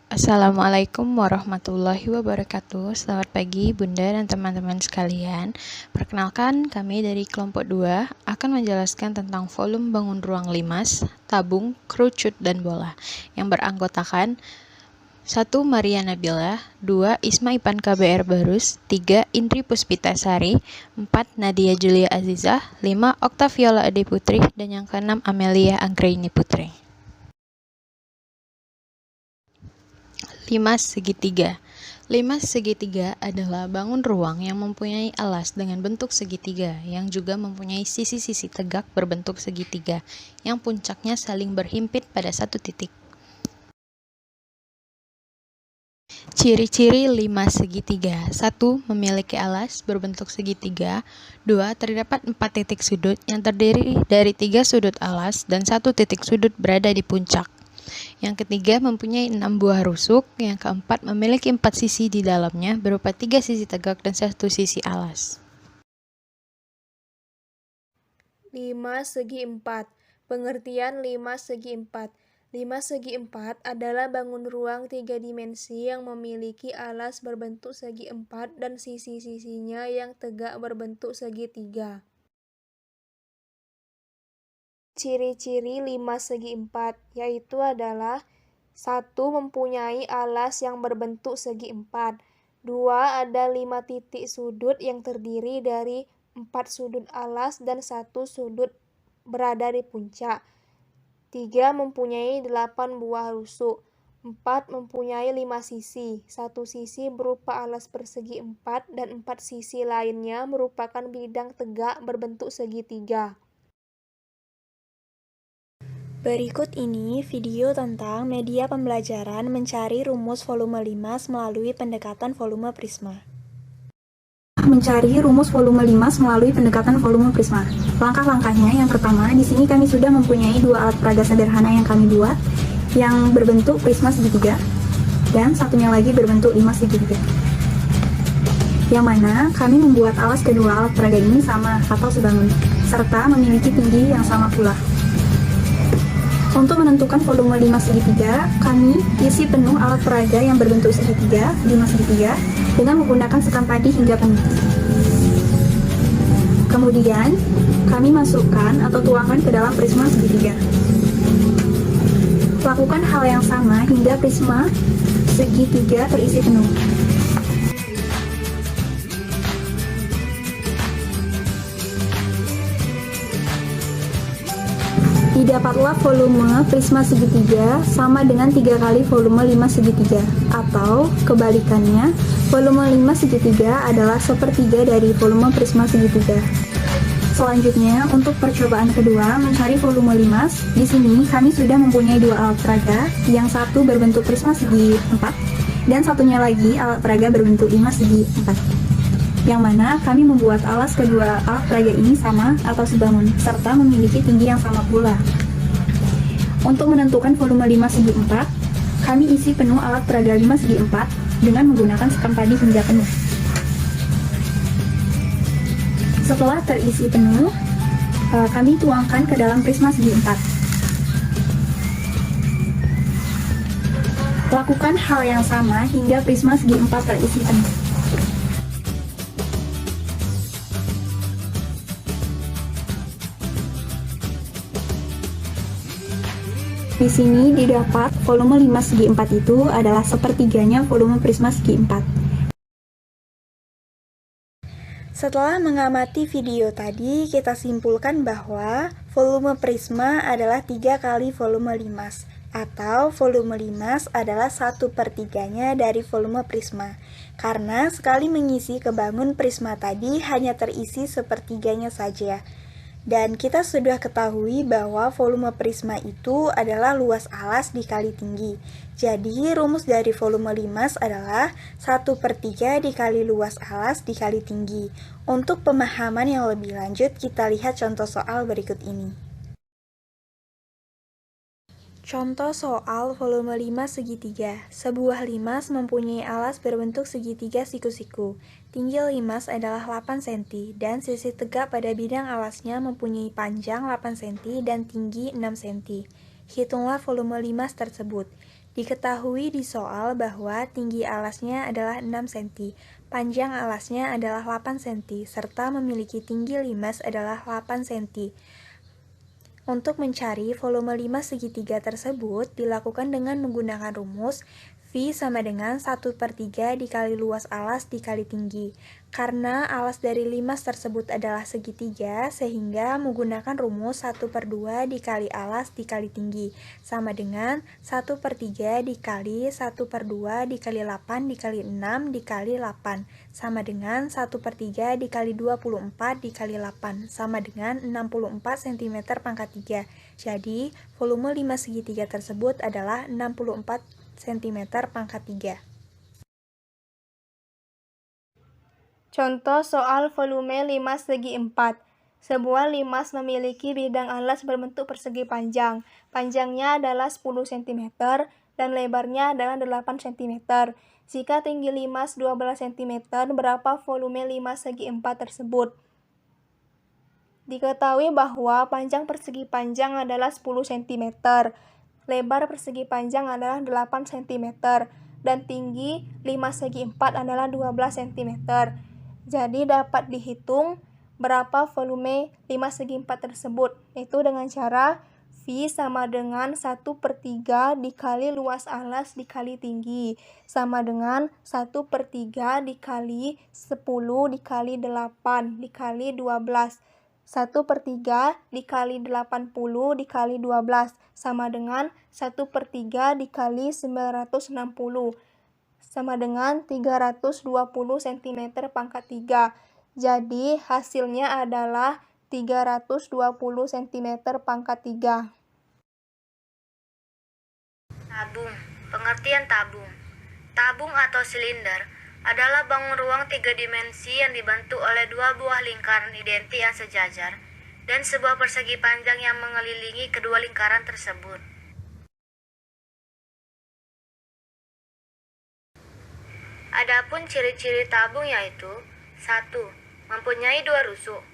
Assalamualaikum warahmatullahi wabarakatuh. Selamat pagi Bunda dan teman-teman sekalian. Perkenalkan, kami dari kelompok 2 akan menjelaskan tentang volume bangun ruang limas, tabung, kerucut, dan bola yang beranggotakan 1. Maria Nabila, 2. Isma Ipan KBR Barus, 3. Indri Puspitasari, 4. Nadia Julia Azizah, 5. Oktaviola Ade Putri, dan yang ke-6 Amelia Anggraini Putri. Limas segitiga. Limas segitiga adalah bangun ruang yang mempunyai alas dengan bentuk segitiga, yang juga mempunyai sisi-sisi tegak berbentuk segitiga, yang puncaknya saling berhimpit pada satu titik. Ciri-ciri limas segitiga. 1. Memiliki alas berbentuk segitiga. 2. Terdapat 4 titik sudut yang terdiri dari 3 sudut alas dan 1 titik sudut berada di puncak. Yang ketiga, mempunyai 6 buah rusuk. Yang keempat, memiliki 4 sisi di dalamnya berupa 3 sisi tegak dan 1 sisi alas. 5 segi 4. Pengertian 5 segi 4. 5 segi 4 adalah bangun ruang 3 dimensi yang memiliki alas berbentuk segi 4 dan sisi-sisinya yang tegak berbentuk segitiga. Ciri-ciri 5 segi 4 yaitu adalah 1. Mempunyai alas yang berbentuk segi 4. 2. Ada 5 titik sudut yang terdiri dari 4 sudut alas dan 1 sudut berada di puncak. 3. Mempunyai 8 buah rusuk. 4. Mempunyai 5 sisi. 1 sisi berupa alas persegi 4 dan 4 sisi lainnya merupakan bidang tegak berbentuk segitiga. Berikut ini video tentang media pembelajaran mencari rumus volume limas melalui pendekatan volume prisma. Mencari rumus volume limas melalui pendekatan volume prisma. Langkah-langkahnya yang pertama, di sini kami sudah mempunyai 2 alat peraga sederhana yang kami buat, yang berbentuk prisma segitiga, dan satunya lagi berbentuk limas segitiga. Yang mana kami membuat alas kedua alat peraga ini sama atau sebangun, serta memiliki tinggi yang sama pula. Untuk menentukan volume limas segitiga, kami isi penuh alat peraga yang berbentuk segitiga, limas segitiga, dengan menggunakan sekam padi hingga penuh. Kemudian, kami masukkan atau tuangkan ke dalam prisma segitiga. Lakukan hal yang sama hingga prisma segitiga terisi penuh. Didapatlah volume prisma segitiga sama dengan 3 kali volume limas segitiga, atau kebalikannya, volume limas segitiga adalah sepertiga dari volume prisma segitiga. Selanjutnya, untuk percobaan kedua mencari volume limas, di sini kami sudah mempunyai 2 alat peraga, yang satu berbentuk prisma segi 4 dan satunya lagi alat peraga berbentuk limas segi 4. Yang mana kami membuat alas kedua alat peraga ini sama atau sebangun, serta memiliki tinggi yang sama pula. Untuk menentukan volume limas segi 4, kami isi penuh alat peraga limas segi 4 dengan menggunakan sekam padi hingga penuh. Setelah terisi penuh, kami tuangkan ke dalam prisma segi 4. Lakukan hal yang sama hingga prisma segi 4 terisi penuh. Di sini didapat volume limas segi 4 itu adalah sepertiganya volume prisma segi 4. Setelah mengamati video tadi, kita simpulkan bahwa volume prisma adalah 3 kali volume limas, atau volume limas adalah 1/3-nya dari volume prisma. Karena sekali mengisi kebangun prisma tadi hanya terisi sepertiganya saja. Dan kita sudah ketahui bahwa volume prisma itu adalah luas alas dikali tinggi. Jadi rumus dari volume limas adalah 1/3 dikali luas alas dikali tinggi. Untuk pemahaman yang lebih lanjut, kita lihat contoh soal berikut ini. Contoh soal volume limas segitiga. Sebuah limas mempunyai alas berbentuk segitiga siku-siku. Tinggi limas adalah 8 cm dan sisi tegak pada bidang alasnya mempunyai panjang 8 cm dan tinggi 6 cm. Hitunglah volume limas tersebut. Diketahui di soal bahwa tinggi alasnya adalah 6 cm, panjang alasnya adalah 8 cm, serta memiliki tinggi limas adalah 8 cm. Untuk mencari volume limas segitiga tersebut dilakukan dengan menggunakan rumus V sama dengan 1/3 dikali luas alas dikali tinggi. Karena alas dari limas tersebut adalah segitiga, sehingga menggunakan rumus 1/2 dikali alas dikali tinggi, sama dengan 1/3 dikali 1/2 dikali 8 dikali 6 dikali 8, sama dengan 1/3 dikali 24 dikali 8, sama dengan 64 cm pangkat 3. Jadi, volume limas segitiga tersebut adalah 64 cm pangkat 3. Contoh soal volume limas segi 4. Sebuah limas memiliki bidang alas berbentuk persegi panjang. Panjangnya adalah 10 cm dan lebarnya adalah 8 cm. Jika tinggi limas 12 cm, berapa volume limas segi 4 tersebut? Diketahui bahwa panjang persegi panjang adalah 10 cm. Lebar persegi panjang adalah 8 cm dan tinggi limas segi 4 adalah 12 cm. Jadi dapat dihitung berapa volume limas segi 4 tersebut, yaitu dengan cara V sama dengan 1/3 dikali luas alas dikali tinggi, sama dengan 1/3 dikali 10 dikali 8 dikali 12. 1/3 dikali 80 dikali 12 sama dengan 1/3 dikali 960 sama dengan 320 cm pangkat 3. Jadi hasilnya adalah 320 cm pangkat 3. Tabung. Pengertian tabung. Tabung atau silinder adalah bangun ruang 3 dimensi yang dibentuk oleh 2 buah lingkaran identik yang sejajar dan sebuah persegi panjang yang mengelilingi kedua lingkaran tersebut. Adapun ciri-ciri tabung yaitu 1. Mempunyai 2 rusuk.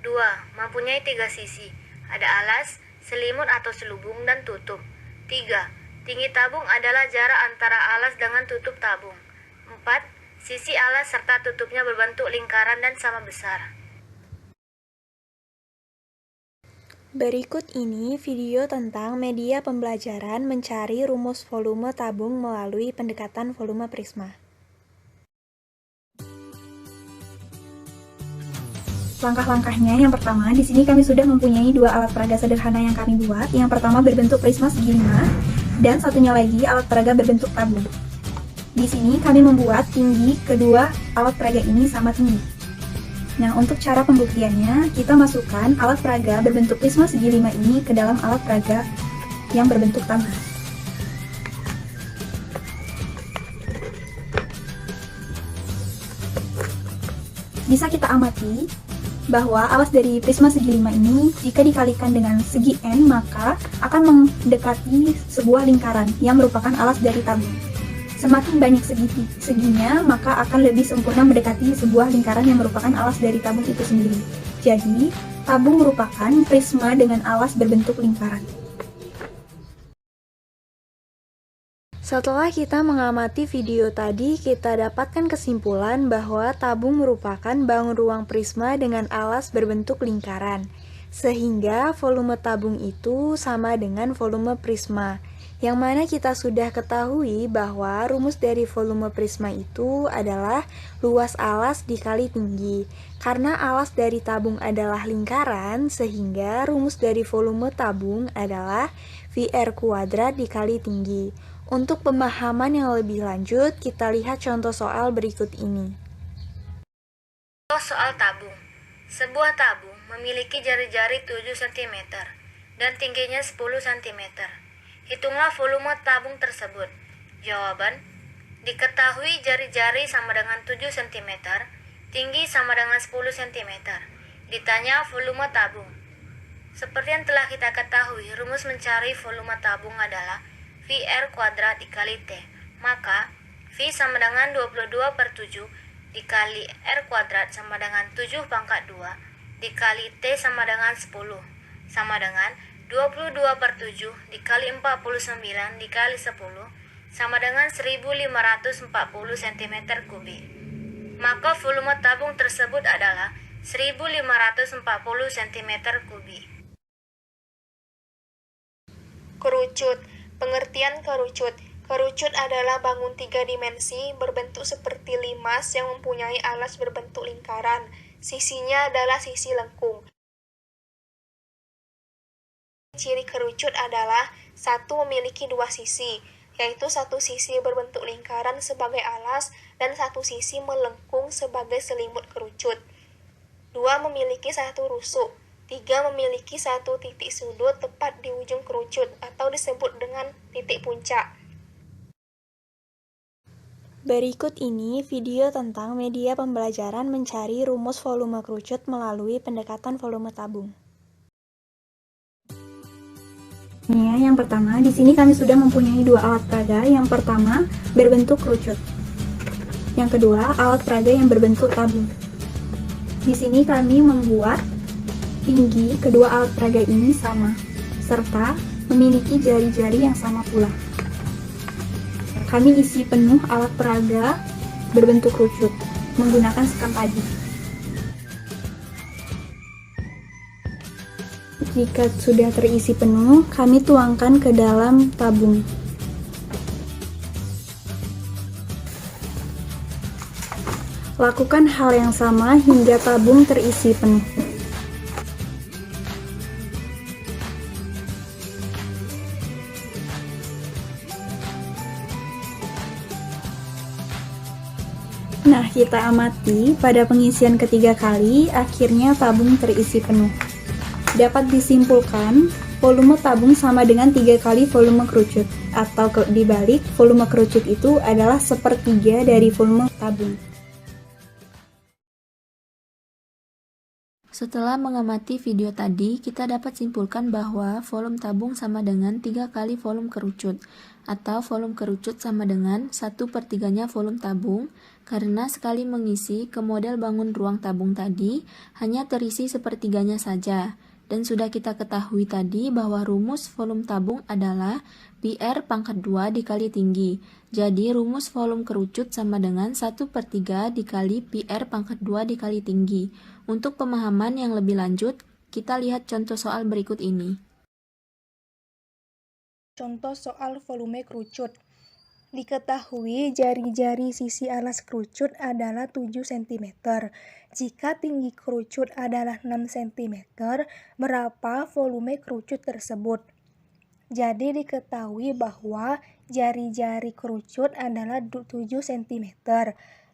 2. Mempunyai 3 sisi. Ada alas, selimut atau selubung, dan tutup. 3. Tinggi tabung adalah jarak antara alas dengan tutup tabung. 4. Sisi alas serta tutupnya berbentuk lingkaran dan sama besar. Berikut ini video tentang media pembelajaran mencari rumus volume tabung melalui pendekatan volume prisma. Langkah-langkahnya, yang pertama, di sini kami sudah mempunyai 2 alat peraga sederhana yang kami buat. Yang pertama berbentuk prisma segi 5, dan satunya lagi alat peraga berbentuk tabung. Di sini kami membuat tinggi kedua alat peraga ini sama tinggi. Nah, untuk cara pembuktiannya, kita masukkan alat peraga berbentuk prisma segi 5 ini ke dalam alat peraga yang berbentuk tabung. Bisa kita amati bahwa alas dari prisma segi 5 ini jika dikalikan dengan segi N, maka akan mendekati sebuah lingkaran yang merupakan alas dari tabung. Semakin banyak seginya, maka akan lebih sempurna mendekati sebuah lingkaran yang merupakan alas dari tabung itu sendiri. Jadi, tabung merupakan prisma dengan alas berbentuk lingkaran. Setelah kita mengamati video tadi, kita dapatkan kesimpulan bahwa tabung merupakan bangun ruang prisma dengan alas berbentuk lingkaran, sehingga volume tabung itu sama dengan volume prisma. Yang mana kita sudah ketahui bahwa rumus dari volume prisma itu adalah luas alas dikali tinggi. Karena alas dari tabung adalah lingkaran, sehingga rumus dari volume tabung adalah VR² dikali tinggi. Untuk pemahaman yang lebih lanjut, kita lihat contoh soal berikut ini. Contoh soal tabung. Sebuah tabung memiliki jari-jari 7 cm dan tingginya 10 cm. Hitunglah volume tabung tersebut. Jawaban: diketahui jari-jari sama dengan 7 cm, tinggi sama dengan 10 cm. Ditanya volume tabung. Seperti yang telah kita ketahui, rumus mencari volume tabung adalah VR² dikali T. Maka, V sama dengan 22/7 dikali R² sama dengan 7 pangkat 2 dikali T sama dengan 10, sama dengan 22/7 dikali 49 dikali 10 sama dengan 1540 cm3. Maka volume tabung tersebut adalah 1540 cm3. Kerucut. Pengertian kerucut. Kerucut adalah bangun 3 dimensi berbentuk seperti limas yang mempunyai alas berbentuk lingkaran. Sisinya adalah sisi lengkung. Ciri kerucut adalah satu, memiliki dua sisi, yaitu satu sisi berbentuk lingkaran sebagai alas dan satu sisi melengkung sebagai selimut kerucut. Dua, memiliki satu rusuk. Tiga, memiliki satu titik sudut tepat di ujung kerucut atau disebut dengan titik puncak. Berikut ini video tentang media pembelajaran mencari rumus volume kerucut melalui pendekatan volume tabung. Yang pertama, di sini kami sudah mempunyai dua alat peraga. Yang pertama, berbentuk kerucut. Yang kedua, alat peraga yang berbentuk tabung. Di sini kami membuat tinggi kedua alat peraga ini sama, serta memiliki jari-jari yang sama pula. Kami isi penuh alat peraga berbentuk kerucut menggunakan sekam padi. Jika sudah terisi penuh, kami tuangkan ke dalam tabung. Lakukan hal yang sama hingga tabung terisi penuh. Nah, kita amati pada pengisian ketiga kali, akhirnya tabung terisi penuh. Dapat disimpulkan, volume tabung sama dengan 3 kali volume kerucut, atau dibalik, volume kerucut itu adalah 1/3 dari volume tabung. Setelah mengamati video tadi, kita dapat simpulkan bahwa volume tabung sama dengan 3 kali volume kerucut, atau volume kerucut sama dengan 1/3-nya volume tabung, karena sekali mengisi ke model bangun ruang tabung tadi, hanya terisi 1/3-nya saja. Dan sudah kita ketahui tadi bahwa rumus volume tabung adalah PR pangkat 2 dikali tinggi. Jadi rumus volume kerucut sama dengan 1/3 dikali PR pangkat 2 dikali tinggi. Untuk pemahaman yang lebih lanjut, kita lihat contoh soal berikut ini. Contoh soal volume kerucut. Diketahui jari-jari sisi alas kerucut adalah 7 cm. Jika tinggi kerucut adalah 6 cm, berapa volume kerucut tersebut? Jadi diketahui bahwa jari-jari kerucut adalah 7 cm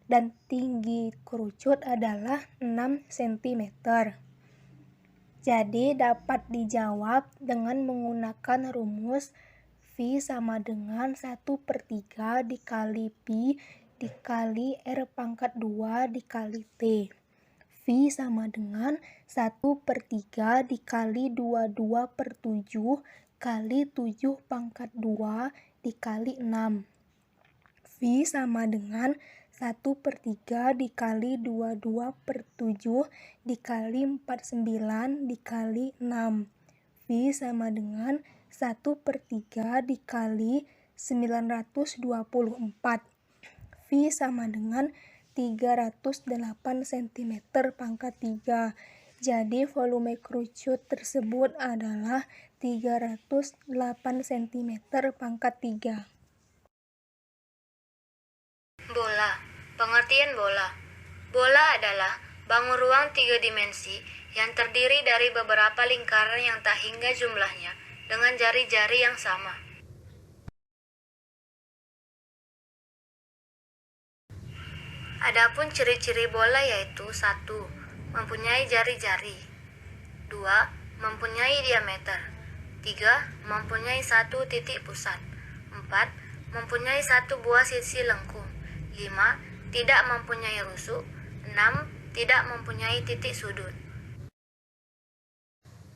dan tinggi kerucut adalah 6 cm. Jadi dapat dijawab dengan menggunakan rumus V sama dengan 1/3 dikali Pi dikali R pangkat 2 dikali T. V sama dengan 1/3 dikali 22/7 kali 7 pangkat 2 dikali 6. V sama dengan 1/3 dikali 22/7 dikali 49 dikali 6. V sama dengan 1/3 dikali 924. V sama dengan 308 cm pangkat 3. Jadi volume kerucut tersebut adalah 308 cm pangkat 3. Bola. Pengertian bola. Bola adalah bangun ruang 3 dimensi yang terdiri dari beberapa lingkaran yang tak hingga jumlahnya dengan jari-jari yang sama. Adapun ciri-ciri bola yaitu 1. Mempunyai jari-jari. 2. Mempunyai diameter. 3. Mempunyai satu titik pusat. 4. Mempunyai satu buah sisi lengkung. 5. Tidak mempunyai rusuk. 6. Tidak mempunyai titik sudut.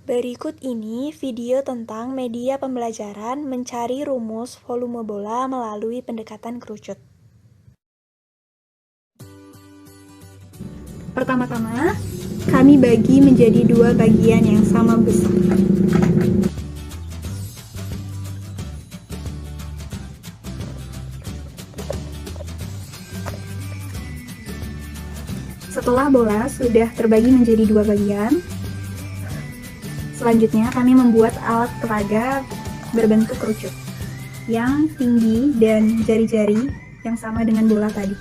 Berikut ini video tentang media pembelajaran mencari rumus volume bola melalui pendekatan kerucut. Pertama-tama, kami bagi menjadi dua bagian yang sama besar. Setelah bola sudah terbagi menjadi dua bagian, selanjutnya kami membuat alat peraga berbentuk kerucut yang tinggi dan jari-jari yang sama dengan bola tadi.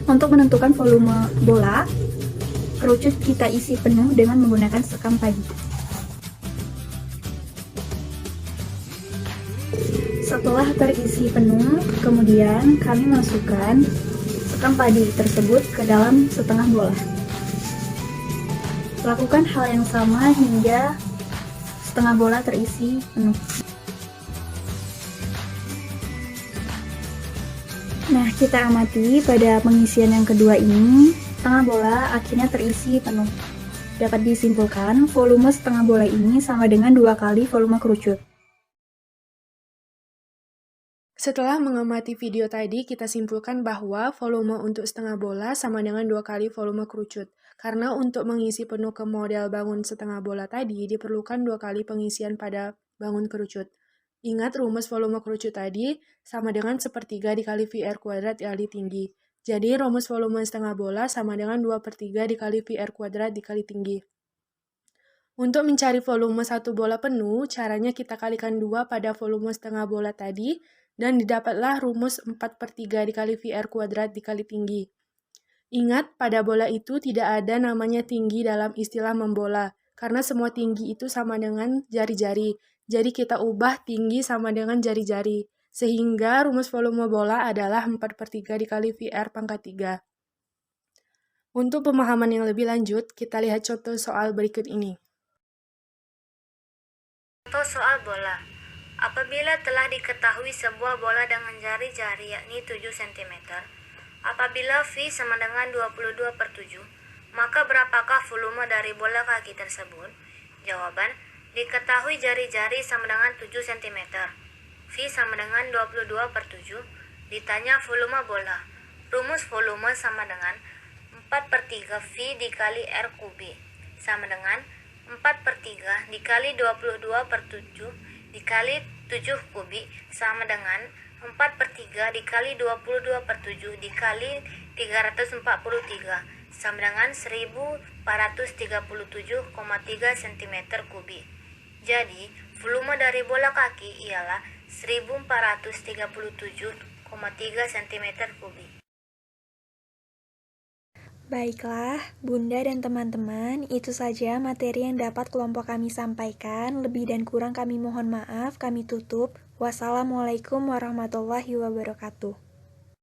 Untuk menentukan volume bola, kerucut kita isi penuh dengan menggunakan sekam padi. Setelah terisi penuh, kemudian kami masukkan sekam padi tersebut ke dalam setengah bola. Lakukan hal yang sama hingga setengah bola terisi penuh. Nah, kita amati pada pengisian yang kedua ini, setengah bola akhirnya terisi penuh. Dapat disimpulkan, volume setengah bola ini sama dengan 2 kali volume kerucut. Setelah mengamati video tadi, kita simpulkan bahwa volume untuk setengah bola sama dengan 2 kali volume kerucut. Karena untuk mengisi penuh ke model bangun setengah bola tadi, diperlukan 2 kali pengisian pada bangun kerucut. Ingat rumus volume kerucut tadi sama dengan 1/3 dikali VR kuadrat dikali tinggi. Jadi rumus volume setengah bola sama dengan 2/3 dikali VR kuadrat dikali tinggi. Untuk mencari volume satu bola penuh, caranya kita kalikan 2 pada volume setengah bola tadi, dan didapatlah rumus 4/3 dikali VR kuadrat dikali tinggi. Ingat, pada bola itu tidak ada namanya tinggi dalam istilah membola, karena semua tinggi itu sama dengan jari-jari. Jadi kita ubah tinggi sama dengan jari-jari, sehingga rumus volume bola adalah 4/3 dikali VR pangkat 3. Untuk pemahaman yang lebih lanjut, kita lihat contoh soal berikut ini. Contoh soal bola. Apabila telah diketahui sebuah bola dengan jari-jari yakni 7 cm, apabila V sama dengan 22/7, maka berapakah volume dari bola kaki tersebut? Jawaban, diketahui jari-jari sama dengan 7 cm. V sama dengan 22/7. Ditanya volume bola. Rumus volume sama dengan 4/3 V dikali R kubik. Sama dengan 4/3 dikali 22/7 dikali 7 kubik. Sama dengan 4/3 dikali 22/7 dikali 343. Sama dengan 1437,3 cm kubik. Jadi, volume dari bola kaki ialah 1437,3 cm kubik. Baiklah, Bunda dan teman-teman, itu saja materi yang dapat kelompok kami sampaikan. Lebih dan kurang kami mohon maaf, kami tutup. Wassalamualaikum warahmatullahi wabarakatuh.